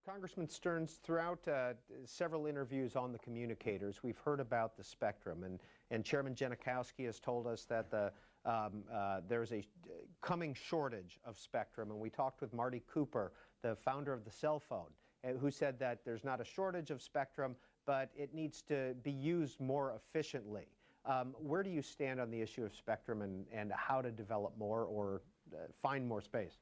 Congressman Stearns, throughout several interviews on the Communicators, we've heard about the spectrum, and Chairman Janikowski has told us that there's a coming shortage of spectrum, and we talked with Marty Cooper, the founder of the cell phone, who said that there's not a shortage of spectrum, but it needs to be used more efficiently. Where do you stand on the issue of spectrum and how to develop more or find more space?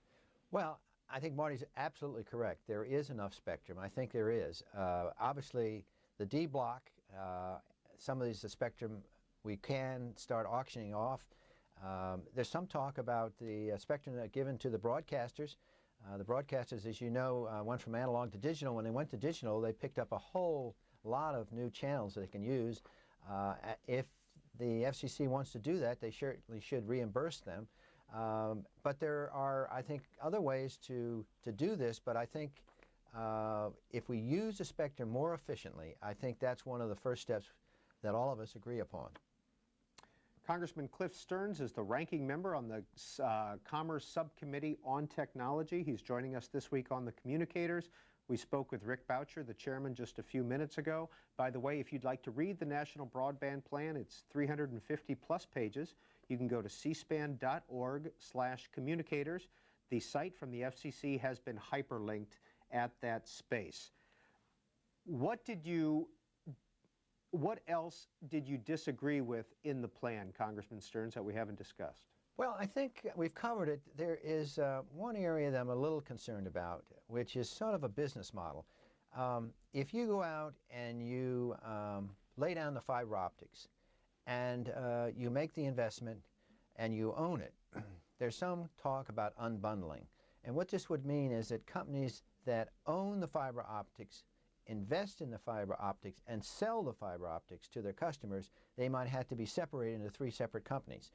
Well, I think Marty's absolutely correct. There is enough spectrum. I think there is. Obviously, the D block, some of the spectrum we can start auctioning off. There's some talk about the spectrum given to the broadcasters. The broadcasters, as you know, went from analog to digital. When they went to digital, they picked up a whole lot of new channels that they can use. If the FCC wants to do that, they certainly should reimburse them. But there are, I think, other ways to do this, but I think if we use the spectrum more efficiently, I think that's one of the first steps that all of us agree upon. Congressman Cliff Stearns is the ranking member on the Commerce Subcommittee on Technology. He's joining us this week on the Communicators. We spoke with Rick Boucher, the chairman, just a few minutes ago. By the way, if you'd like to read the National Broadband Plan, it's 350-plus pages. You can go to cspan.org/communicators. The site from the FCC has been hyperlinked at that space. What else did you disagree with in the plan, Congressman Stearns, that we haven't discussed? Well, I think we've covered it. There is one area that I'm a little concerned about, which is sort of a business model. If you go out and you lay down the fiber optics and you make the investment and you own it, there's some talk about unbundling. And what this would mean is that companies that own the fiber optics, invest in the fiber optics, and sell the fiber optics to their customers, they might have to be separated into three separate companies.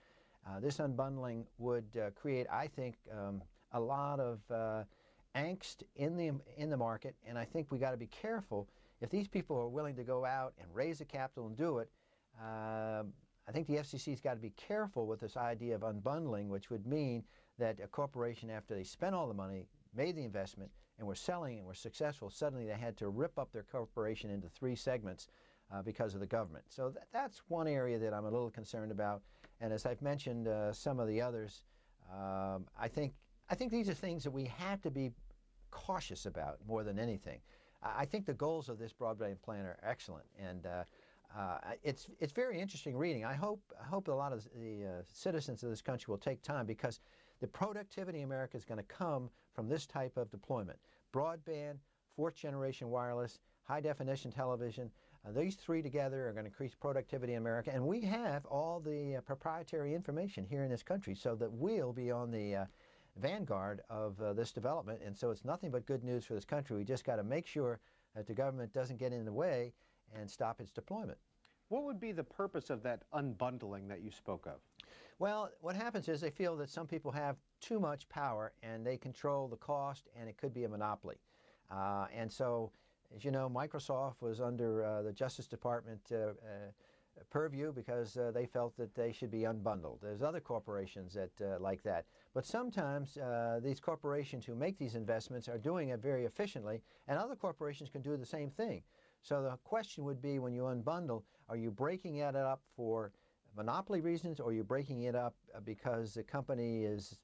This unbundling would create, I think, a lot of angst in the market, and I think we got to be careful. If these people are willing to go out and raise the capital and do it, I think the FCC's got to be careful with this idea of unbundling, which would mean that a corporation, after they spent all the money, made the investment, and were selling and were successful, suddenly they had to rip up their corporation into three segments because of the government. So that's one area that I'm a little concerned about. And as I've mentioned some of the others, I think these are things that we have to be cautious about more than anything. I think the goals of this broadband plan are excellent, and it's very interesting reading. I hope a lot of the citizens of this country will take time, because the productivity in America is going to come from this type of deployment. Broadband, fourth generation wireless, high definition television, these three together are going to increase productivity in America, and we have all the proprietary information here in this country, so that we'll be on the vanguard of this development. And so it's nothing but good news for this country. We just got to make sure that the government doesn't get in the way and stop its deployment. What would be the purpose of that unbundling that you spoke of? Well, what happens is they feel that some people have too much power and they control the cost, and it could be a monopoly. And so, as you know, Microsoft was under the Justice Department purview because they felt that they should be unbundled. There's other corporations that like that. But sometimes these corporations who make these investments are doing it very efficiently, and other corporations can do the same thing. So the question would be, when you unbundle, are you breaking it up for monopoly reasons, or are you breaking it up because the company is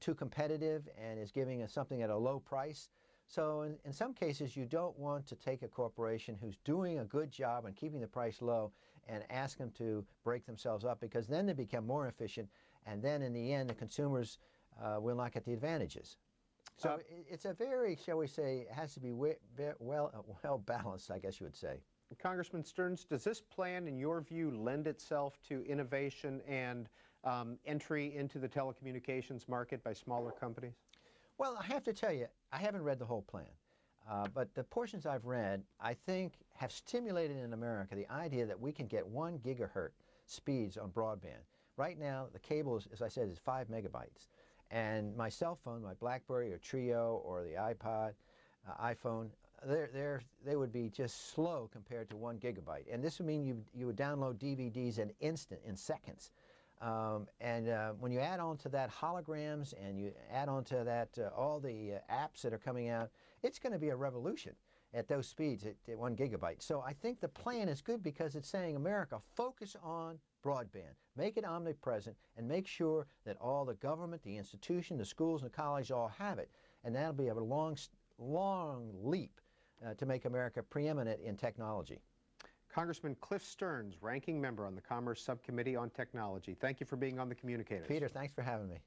too competitive and is giving us something at a low price? So in some cases, you don't want to take a corporation who's doing a good job and keeping the price low and ask them to break themselves up, because then they become more efficient, and then in the end the consumers will not get the advantages. So it's a very, shall we say, it has to be well balanced, I guess you would say. Congressman Stearns, does this plan, in your view, lend itself to innovation and entry into the telecommunications market by smaller companies? Well, I have to tell you, I haven't read the whole plan, but the portions I've read, I think, have stimulated in America the idea that we can get 1 gigahertz speeds on broadband. Right now, the cable, as I said, is 5 megabytes. And my cell phone, my BlackBerry or Trio or the iPod, iPhone, they would be just slow compared to 1 gigabyte. And this would mean you would download DVDs in seconds. When you add on to that holograms and you add on to that all the apps that are coming out, it's going to be a revolution at those speeds at 1 gigabyte. So I think the plan is good because it's saying, America, focus on broadband, make it omnipresent, and make sure that all the government, the institution, the schools, and the colleges all have it. And that'll be a long leap to make America preeminent in technology. Congressman Cliff Stearns, ranking member on the Commerce Subcommittee on Technology. Thank you for being on the Communicators. Peter, thanks for having me.